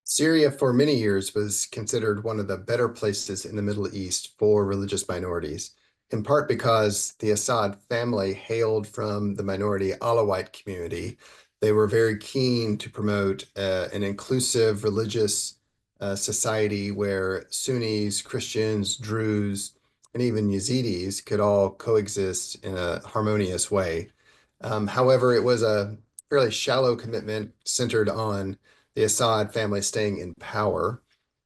Syria for many years was considered one of the better places in the Middle East for religious minorities, in part because the Assad family hailed from the minority Alawite community. They were very keen to promote an inclusive religious society where Sunnis, Christians, Druze, and even Yazidis could all coexist in a harmonious way. However, it was a fairly shallow commitment centered on the Assad family staying in power,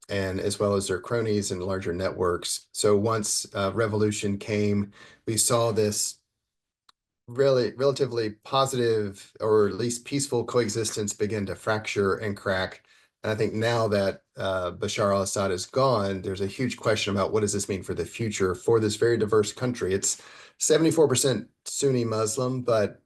and as well as their cronies and larger networks. So once revolution came, we saw this really relatively positive or at least peaceful coexistence begin to fracture and crack. And I think now that Bashar al-Assad is gone, there's a huge question about what does this mean for the future for this very diverse country. It's 74% Sunni Muslim, but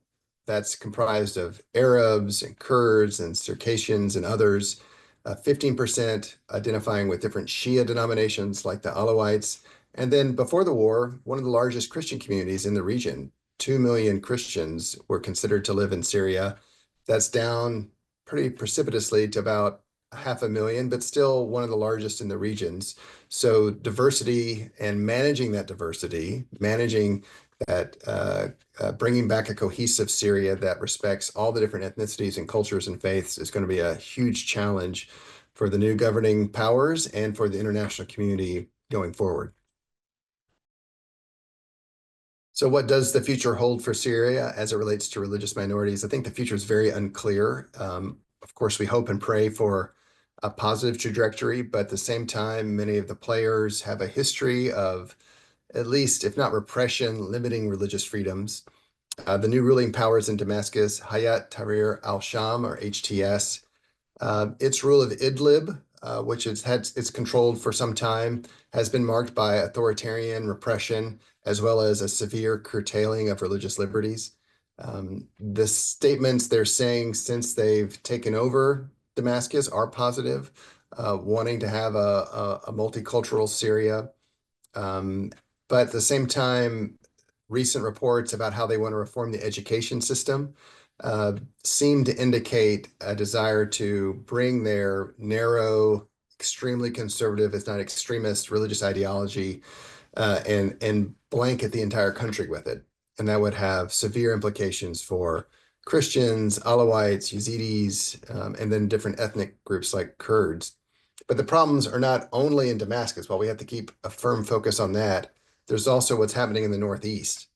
that's comprised of Arabs and Kurds and Circassians and others, 15% identifying with different Shia denominations like the Alawites. And then before the war, one of the largest Christian communities in the region, 2 million Christians were considered to live in Syria. That's down pretty precipitously to about 500,000, but still one of the largest in the regions. So diversity and managing that diversity, managing that bringing back a cohesive Syria that respects all the different ethnicities and cultures and faiths is going to be a huge challenge for the new governing powers and for the international community going forward. So what does the future hold for Syria as it relates to religious minorities? I think the future is very unclear. Of course, we hope and pray for a positive trajectory, but at the same time, many of the players have a history of, at least if not repression, limiting religious freedoms. The new ruling powers in Damascus, Hayat Tahrir al-Sham, or HTS, its rule of Idlib, which it's controlled for some time, has been marked by authoritarian repression, as well as a severe curtailing of religious liberties. The statements they're saying since they've taken over Damascus are positive, wanting to have a multicultural Syria. But at the same time, recent reports about how they want to reform the education system seem to indicate a desire to bring their narrow, extremely conservative, if not extremist, religious ideology and blanket the entire country with it. And that would have severe implications for Christians, Alawites, Yazidis, and then different ethnic groups like Kurds. But the problems are not only in Damascus. While we have to keep a firm focus on that, there's also what's happening in the Northeast.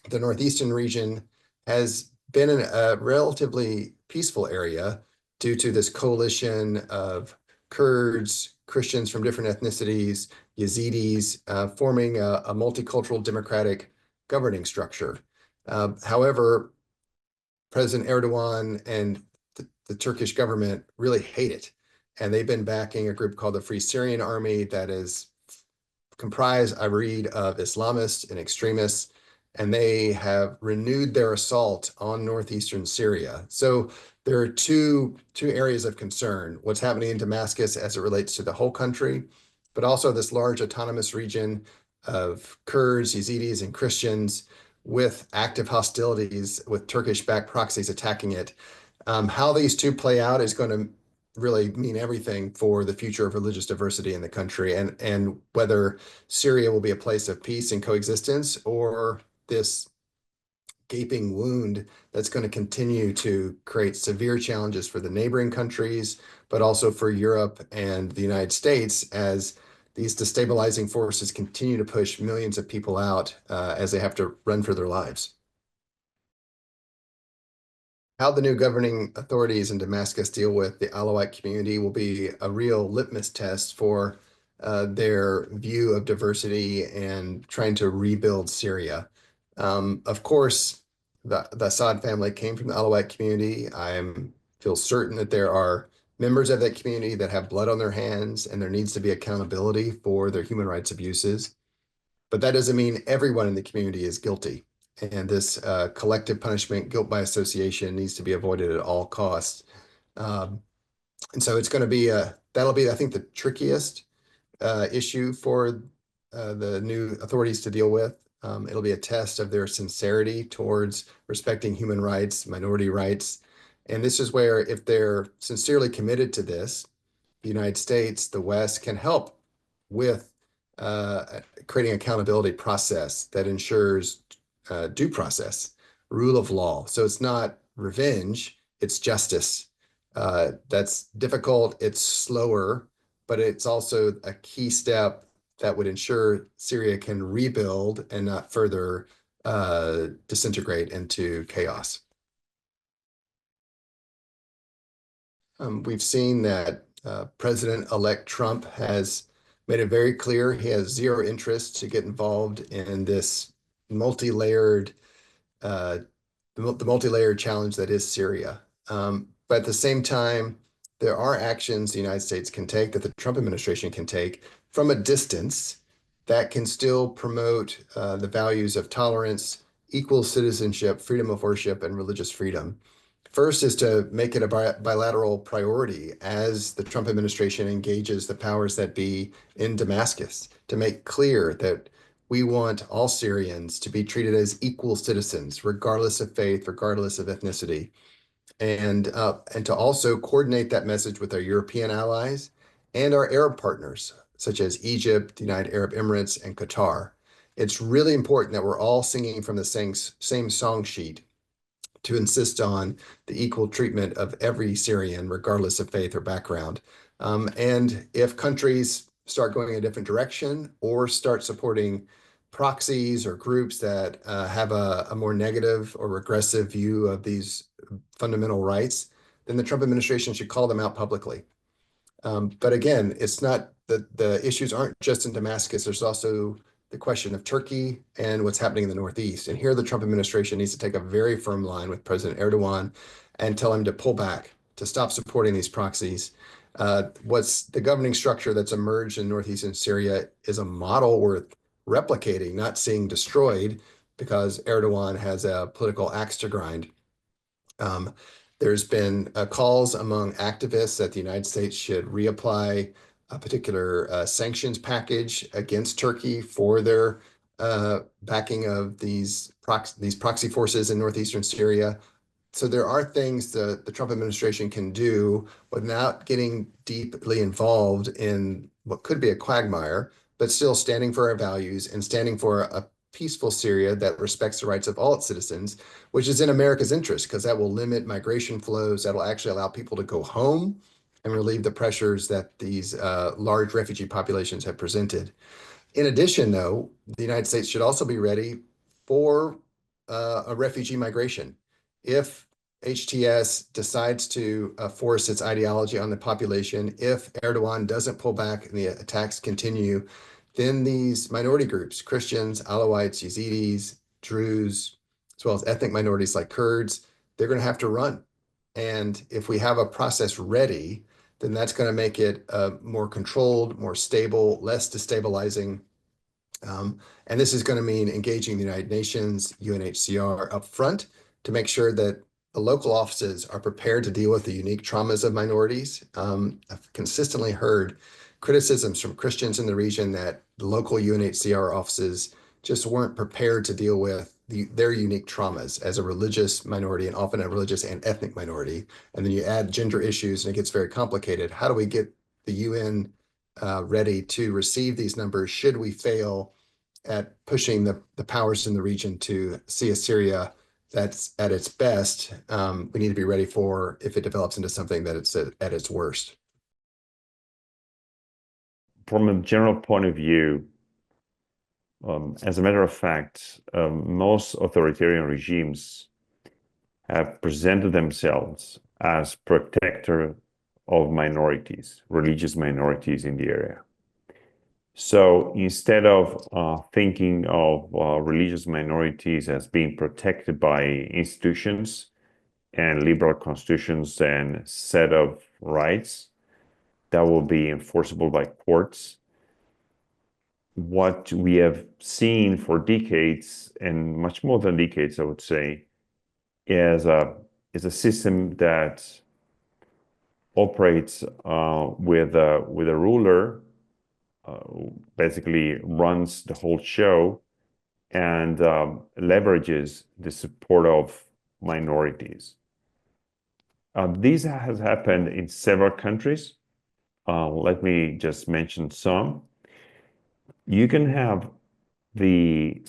The Northeastern region has been in a relatively peaceful area due to this coalition of Kurds, Christians from different ethnicities, Yazidis, forming a multicultural democratic governing structure. However, President Erdogan and the Turkish government really hate it. And they've been backing a group called the Free Syrian Army that is comprised, I read, of Islamists and extremists, and they have renewed their assault on northeastern Syria. So there are two areas of concern: what's happening in Damascus as it relates to the whole country, but also this large autonomous region of Kurds, Yazidis, and Christians with active hostilities with Turkish-backed proxies attacking it. How these two play out is going to really mean everything for the future of religious diversity in the country, and whether Syria will be a place of peace and coexistence or this gaping wound that's going to continue to create severe challenges for the neighboring countries, but also for Europe and the United States as these destabilizing forces continue to push millions of people out as they have to run for their lives. How the new governing authorities in Damascus deal with the Alawite community will be a real litmus test for their view of diversity and trying to rebuild Syria. Of course, the Assad family came from the Alawite community. I feel certain that there are members of that community that have blood on their hands, and there needs to be accountability for their human rights abuses. But that doesn't mean everyone in the community is guilty. And this collective punishment, guilt by association, needs to be avoided at all costs. And so it's going to be that'll be, I think, the trickiest issue for the new authorities to deal with. It'll be a test of their sincerity towards respecting human rights, minority rights. And this is where, if they're sincerely committed to this, the United States, the West, can help with creating accountability process that ensures due process, rule of law. So it's not revenge, it's justice. That's difficult, it's slower, but it's also a key step that would ensure Syria can rebuild and not further disintegrate into chaos. We've seen that President-elect Trump has made it very clear he has zero interest to get involved in this multi-layered, uh, the multi-layered challenge that is Syria. But at the same time, there are actions the United States can take, that the Trump administration can take from a distance, that can still promote the values of tolerance, equal citizenship, freedom of worship, and religious freedom. First is to make it a bilateral priority as the Trump administration engages the powers that be in Damascus, to make clear that we want all Syrians to be treated as equal citizens, regardless of faith, regardless of ethnicity, and to also coordinate that message with our European allies and our Arab partners, such as Egypt, the United Arab Emirates, and Qatar. It's really important that we're all singing from the same song sheet to insist on the equal treatment of every Syrian, regardless of faith or background. And if countries start going a different direction or start supporting proxies or groups that have a more negative or regressive view of these fundamental rights, then the Trump administration should call them out publicly. But again, it's not the issues aren't just in Damascus. There's also the question of Turkey and what's happening in the Northeast. And here the Trump administration needs to take a very firm line with President Erdogan and tell him to pull back, to stop supporting these proxies. What's the governing structure that's emerged in northeastern Syria is a model worth replicating, not seeing destroyed, because Erdogan has a political axe to grind. There's been calls among activists that the United States should reapply a particular sanctions package against Turkey for their backing of these proxy forces in northeastern Syria. So there are things the Trump administration can do without getting deeply involved in what could be a quagmire, but still standing for our values and standing for a peaceful Syria that respects the rights of all its citizens, which is in America's interest, because that will limit migration flows. That'll actually allow people to go home and relieve the pressures that these large refugee populations have presented. In addition, though, the United States should also be ready for a refugee migration. If HTS decides to force its ideology on the population, if Erdogan doesn't pull back and the attacks continue, then these minority groups, Christians, Alawites, Yazidis, Druze, as well as ethnic minorities like Kurds, they're going to have to run. And if we have a process ready, then that's going to make it more controlled, more stable, less destabilizing. And this is going to mean engaging the United Nations, UNHCR up front to make sure that the local offices are prepared to deal with the unique traumas of minorities. I've consistently heard criticisms from Christians in the region that the local UNHCR offices just weren't prepared to deal with their unique traumas as a religious minority, and often a religious and ethnic minority. And then you add gender issues and it gets very complicated. How do we get the UN ready to receive these numbers should we fail at pushing the powers in the region to see a Syria that's at its best? We need to be ready for if it develops into something that it's at its worst. From a general point of view, as a matter of fact, most authoritarian regimes have presented themselves as protector of minorities, religious minorities in the area. So instead of thinking of religious minorities as being protected by institutions and liberal constitutions and set of rights that will be enforceable by courts, what we have seen for decades, and much more than decades, I would say, is a system that operates with a ruler who basically runs the whole show and leverages the support of minorities. This has happened in several countries. let me just mention some. You can have the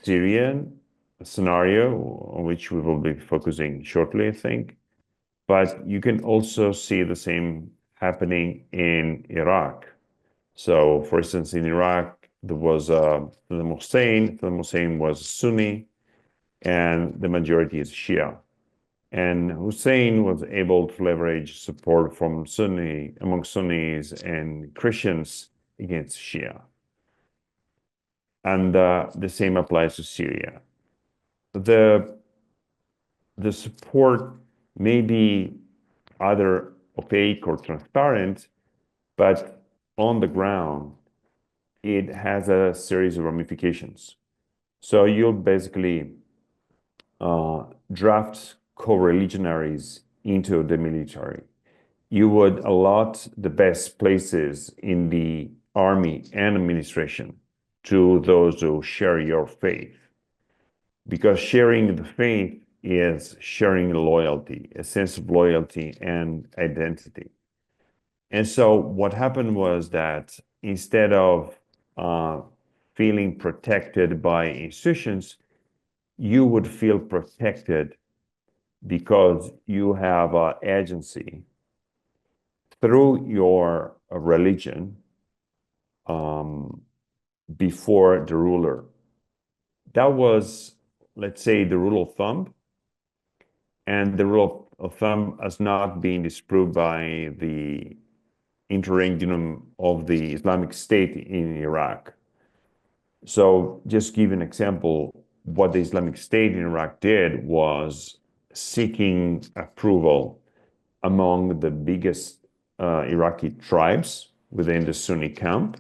Syrian scenario, on which we will be focusing shortly, I think. But you can also see the same happening in Iraq. So, for instance, in Iraq, there was Saddam Hussein. Saddam Hussein was Sunni, and the majority is Shia. And Hussein was able to leverage support from among Sunnis and Christians against Shia. And the same applies to Syria. The support may be either opaque or transparent, but on the ground, it has a series of ramifications. So you'll basically draft co-religionaries into the military. You would allot the best places in the army and administration to those who share your faith. Because sharing the faith is sharing loyalty, a sense of loyalty and identity. And so what happened was that instead of feeling protected by institutions, you would feel protected because you have an agency through your religion before the ruler. That was, let's say, the rule of thumb. And the rule of thumb has not been disproved by the interregnum of the Islamic State in Iraq. So just give an example, what the Islamic State in Iraq did was seeking approval among the biggest Iraqi tribes within the Sunni camp,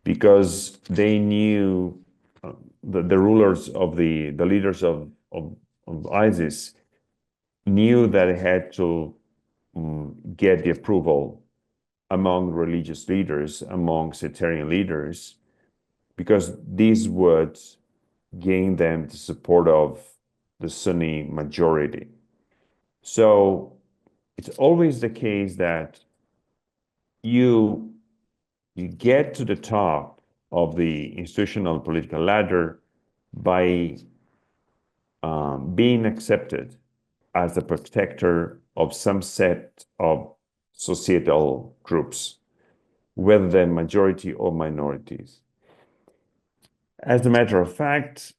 because they knew the rulers of the leaders of ISIS knew that they had to get the approval among religious leaders, among sectarian leaders, because these would gain them the support of the Sunni majority. So it's always the case that you get to the top of the institutional political ladder by being accepted as the protector of some set of societal groups, whether they're majority or minorities. As a matter of fact,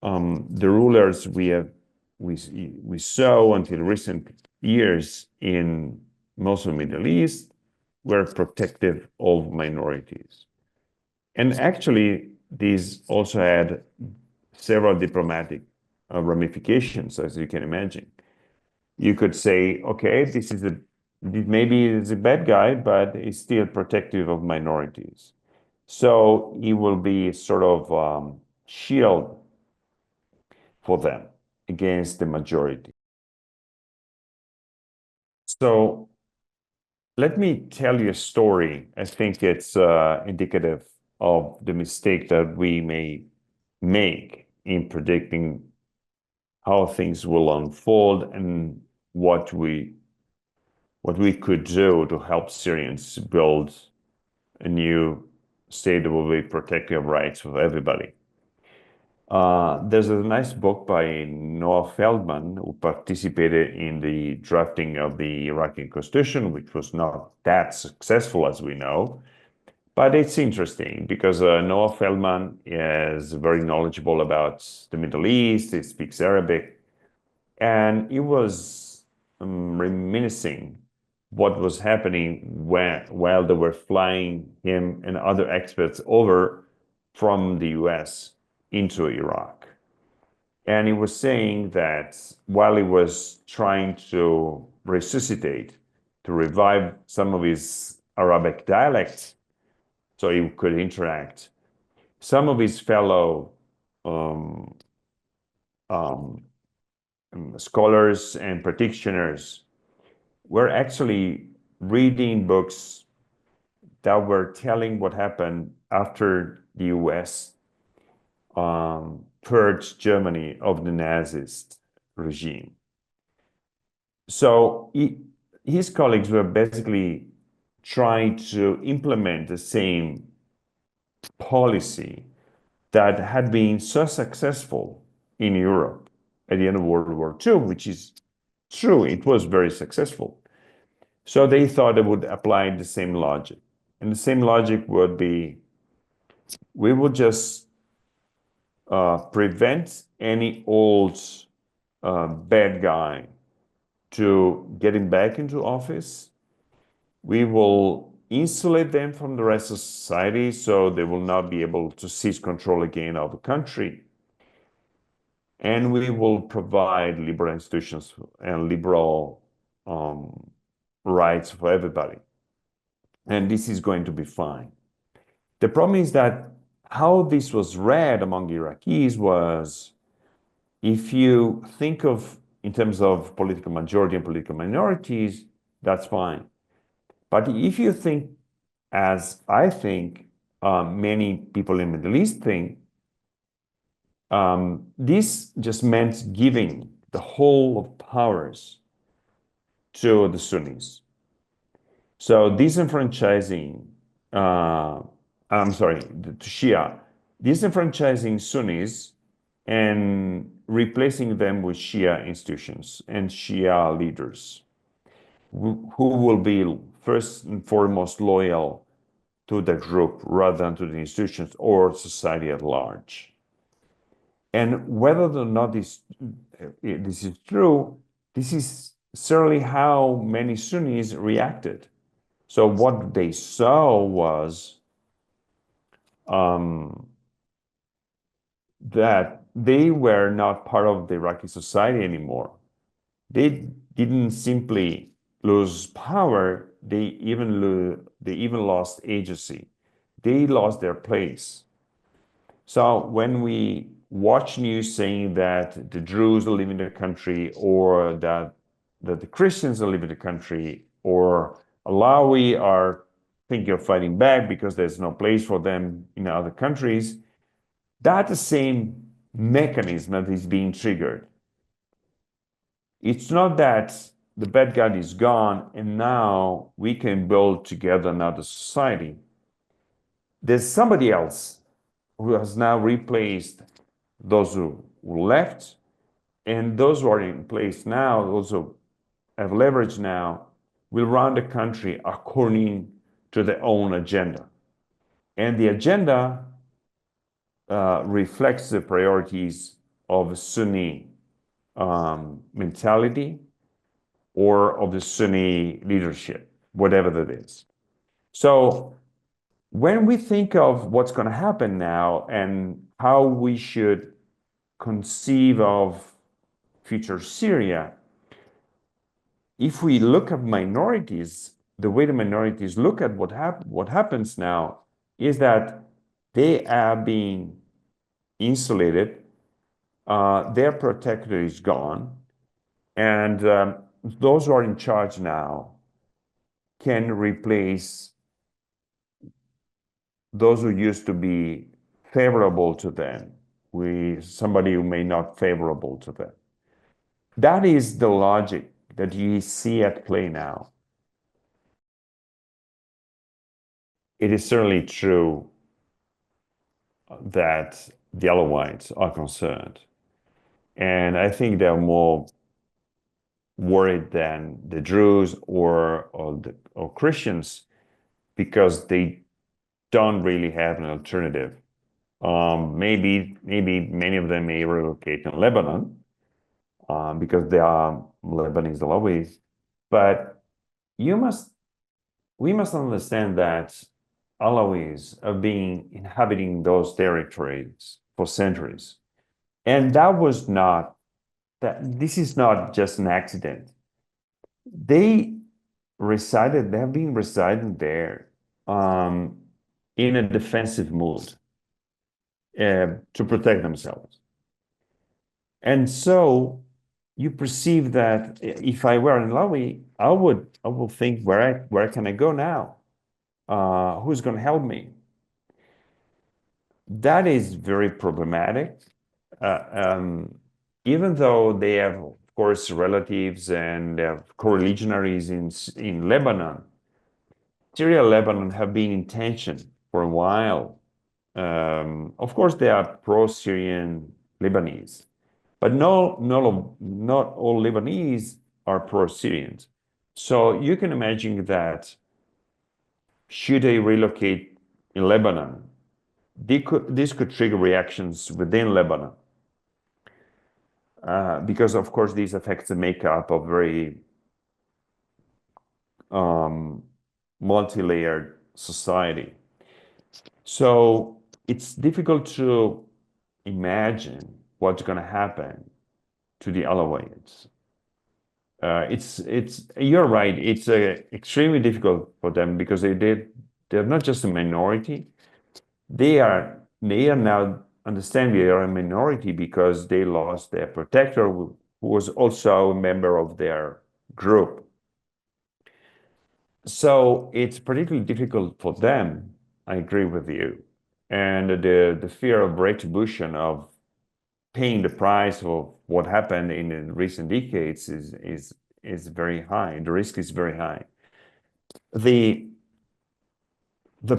the rulers we saw until recent years in most of the Middle East were protective of minorities. And actually, these also had several diplomatic ramifications, as you can imagine. You could say, okay, maybe he's a bad guy, but he's still protective of minorities. So he will be a sort of shield for them against the majority. So let me tell you a story. I think it's indicative of the mistake that we may make in predicting how things will unfold and what we could do to help Syrians build a new state that will be protective of rights of everybody. There's a nice book by Noah Feldman, who participated in the drafting of the Iraqi constitution, which was not that successful, as we know. But it's interesting because Noah Feldman is very knowledgeable about the Middle East. He speaks Arabic. And he was reminiscing what was happening while they were flying him and other experts over from the US into Iraq. And he was saying that while he was trying to revive some of his Arabic dialects so he could interact, some of his fellow scholars and practitioners were actually reading books that were telling what happened after the US purged Germany of the Nazist regime. So he his colleagues were basically trying to implement the same policy that had been so successful in Europe at the end of World War II, which is true, it was very successful. So they thought they would apply the same logic. And the same logic would be, we will just prevent any old bad guy to getting back into office. We will insulate them from the rest of society so they will not be able to seize control again of the country. And we will provide liberal institutions and liberal rights for everybody. And this is going to be fine. The problem is that how this was read among Iraqis was, if you think of in terms of political majority and political minorities, that's fine. But if you think, as I think, many people in the Middle East think, this just meant giving the whole of powers to the Sunnis. So disenfranchising, I'm sorry, to Shia, disenfranchising Sunnis and replacing them with Shia institutions and Shia leaders who will be first and foremost loyal to the group rather than to the institutions or society at large. And whether or not this is true, this is certainly how many Sunnis reacted. So what they saw was that they were not part of the Iraqi society anymore. They didn't simply lose power, they even lost agency. They lost their place. So when we watch news saying that the Druze are leaving the country, or that the Christians are leaving the country, or Alawi are thinking of fighting back because there's no place for them in other countries, that's the same mechanism that is being triggered. It's not that the bad guy is gone and now we can build together another society. There's somebody else who has now replaced those who left, and those who are in place now, also have leverage now, will run the country according to their own agenda. And the agenda reflects the priorities of Sunni mentality or of the Sunni leadership, whatever that is. So when we think of what's going to happen now and how we should conceive of future Syria, if we look at minorities, the way the minorities look at what happens now is that they are being insulated, their protector is gone, and those who are in charge now can replace those who used to be favorable to them with somebody who may not favorable to them. That is the logic that you see at play now. It is certainly true that the Alawites are concerned. And I think they're more worried than the Druze or Christians, because they don't really have an alternative. Maybe many of them may relocate in Lebanon because they are Lebanese Alawis. But we must understand that Alawis have been inhabiting those territories for centuries. And this is not just an accident. They have been residing there in a defensive mood to protect themselves. And so you perceive that if I were an Alawi, I would think, where can I go now? Who's going to help me? That is very problematic. Even though they have, of course, relatives and co-religionaries in Lebanon. Syria and Lebanon have been in tension for a while. Of course, they are pro-Syrian Lebanese, but not all Lebanese are pro-Syrians. So you can imagine that should they relocate in Lebanon, this could trigger reactions within Lebanon. Because of course this affects the makeup of very multi-layered society. So it's difficult to imagine what's going to happen to the Alawites. You're right. It's extremely difficult for them because they're not just a minority. They are now understand they are a minority because they lost their protector, who was also a member of their group. So it's particularly difficult for them. I agree with you. And the fear of retribution, of paying the price of what happened in the recent decades is very high. The risk is very high. The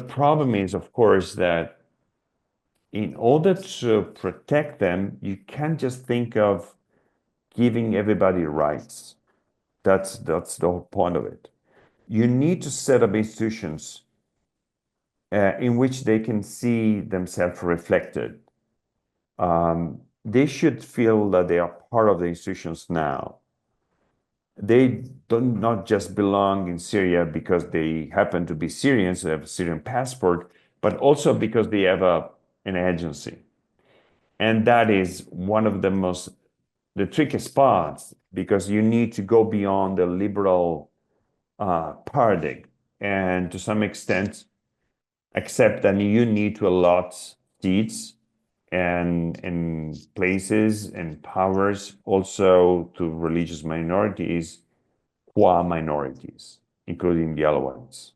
problem is, of course, that in order to protect them, you can't just think of giving everybody rights. That's the whole point of it. You need to set up institutions in which they can see themselves reflected. They should feel that they are part of the institutions now. They do not just belong in Syria because they happen to be Syrians, they have a Syrian passport, but also because they have an agency. And that is one of the trickiest parts, because you need to go beyond the liberal paradigm and to some extent accept that you need to allot seats and places and powers also to religious minorities, qua minorities, including the Alawites.